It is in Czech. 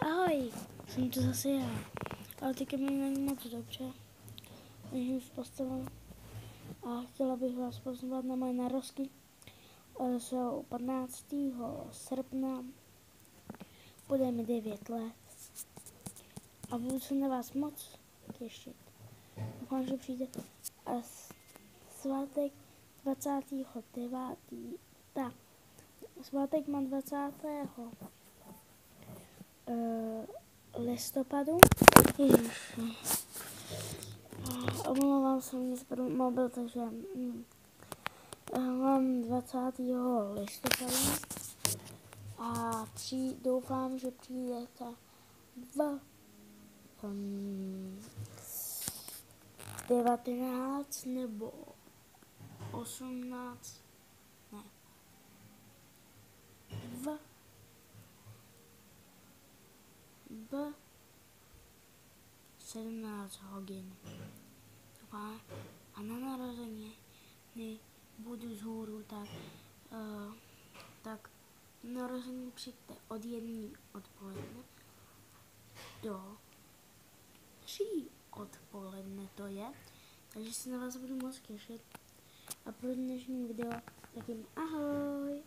Ahoj, jsem to zase já. Ale teďka mi není moc dobře. Ležím v posteli a chtěla bych vás pozvat na moje narozky. Jsou 15. srpna. Bude mi 9 let. A budu se na vás moc těšit. Doufám, že přijde. A svátek 29. Tak, svátek mám 20. listopadu. Ježiš. Omlouvám se, mě spadl mobil, takže mám 20. listopadu a doufám, že přijdete v 19 nebo 18, ne, v 17 hodin. A na narozeniny budu vzhůru, tak narozeniny přijďte od 1 odpoledne do 3 odpoledne to je, takže se na vás budu moc těšit. A pro dnešní video tak jim ahoj!